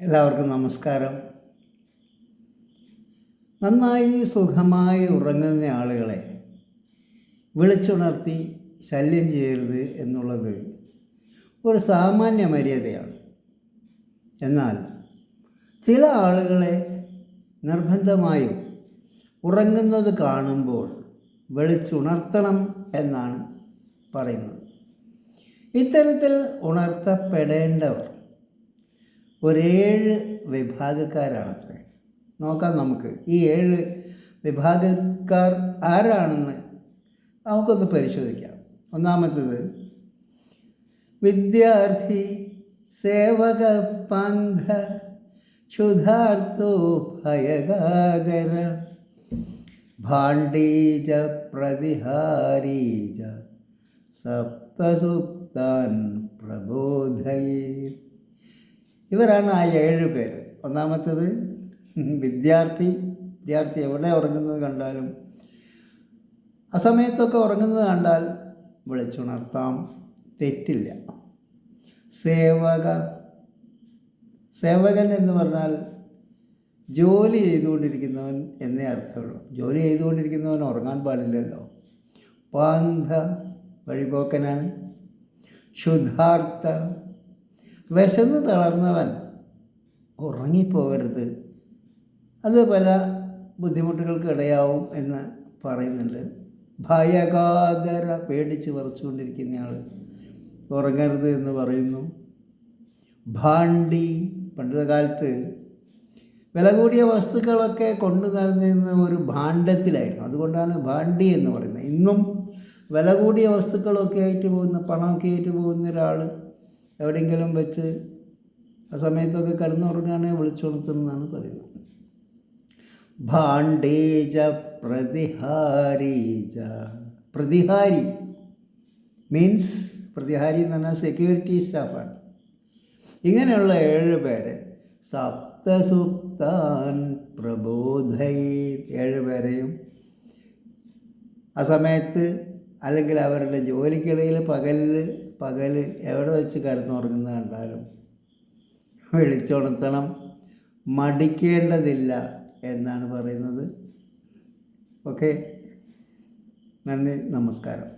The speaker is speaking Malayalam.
എല്ലാവർക്കും നമസ്കാരം. നന്നായി സുഖമായി ഉറങ്ങുന്ന ആളുകളെ വിളിച്ചുണർത്തി ശല്യം ചെയ്യരുത് എന്നുള്ളത് ഒരു സാമാന്യ മര്യാദയാണ്. എന്നാൽ ചില ആളുകളെ നിർബന്ധമായും ഉറങ്ങുന്നത് കാണുമ്പോൾ വിളിച്ചുണർത്തണം എന്നാണ് പറയുന്നത്. ഇത്തരത്തിൽ ഉണർത്തപ്പെടേണ്ടവർ ഒരു 7 വിഭാഗക്കാരാണത്രേ. നോക്കാം നമുക്ക് ഈ 7 വിഭാഗക്കാർ ആരാണെന്ന് നമുക്കൊന്ന് പരിശോധിക്കാം. ഒന്നാമത്തേത് വിദ്യാർത്ഥി, സേവക, പന്ഥ, ക്ഷുധാർത്തോ, ഭയഗാദര, ഭാണ്ഡീജ, പ്രതിഹാരീജ, സപ്തസുപ്താൻ പ്രബോധയേത്. ഇവരാണ് ആ 7 പേര്. ഒന്നാമത്തേത് വിദ്യാർത്ഥി. വിദ്യാർത്ഥി എവിടെ ഉറങ്ങുന്നത് കണ്ടാലും, ആ സമയത്തൊക്കെ ഉറങ്ങുന്നത് കണ്ടാൽ വിളിച്ചുണർത്താം, തെറ്റില്ല. സേവക. സേവകൻ എന്ന് പറഞ്ഞാൽ ജോലി ചെയ്തുകൊണ്ടിരിക്കുന്നവൻ എന്നേ അർത്ഥമുള്ളൂ. ജോലി ചെയ്തുകൊണ്ടിരിക്കുന്നവൻ ഉറങ്ങാൻ പാടില്ലല്ലോ. പാന്ഥ, വഴിപോക്കനാണ്. ക്ഷുധാർത്ത, വിശന്ന് തളർന്നവൻ ഉറങ്ങിപ്പോകരുത്, അത് പല ബുദ്ധിമുട്ടുകൾക്ക് ഇടയാവും എന്ന് പറയുന്നുണ്ട്. ഭയഗാദര, പേടിച്ച് വിറച്ചുകൊണ്ടിരിക്കുന്നയാൾ ഉറങ്ങരുത് എന്ന് പറയുന്നു. ഭാണ്ഡി, പണ്ടത്തെ കാലത്ത് വില കൂടിയ വസ്തുക്കളൊക്കെ കൊണ്ടു നടന്നിരുന്ന ഒരു ഭാണ്ഡത്തിലായിരുന്നു. അതുകൊണ്ടാണ് ഭാണ്ഡി എന്ന് പറയുന്നത്. ഇന്നും വില കൂടിയ വസ്തുക്കളൊക്കെ ആയിട്ട് പോകുന്ന, പണമൊക്കെ ആയിട്ട് പോകുന്ന ഒരാൾ എവിടെയെങ്കിലും വെച്ച് ആ സമയത്തൊക്കെ കിടന്നുറങ്ങുകയാണെങ്കിൽ വിളിച്ചുണർത്തുന്നതാണ് പറയുന്നത്. ഭാണ്ഡീജ, പ്രതിഹാരീജ. പ്രതിഹാരി മീൻസ്, പ്രതിഹാരി എന്ന് പറഞ്ഞാൽ സെക്യൂരിറ്റി സ്റ്റാഫാണ്. ഇങ്ങനെയുള്ള 7 പേരെ സപ്തസുപ്താൻ പ്രബോധയേത്. 7 പേരെയും ആ സമയത്ത് അല്ലെങ്കിൽ അവരുടെ ജോലിക്കിടയിൽ പകൽ എവിടെ വെച്ച് കിടന്നുറങ്ങുന്നത് കണ്ടാലും വിളിച്ചുണർത്തണം, മടിക്കേണ്ടതില്ല എന്നാണ് പറയുന്നത്. ഓക്കെ, നന്ദി, നമസ്കാരം.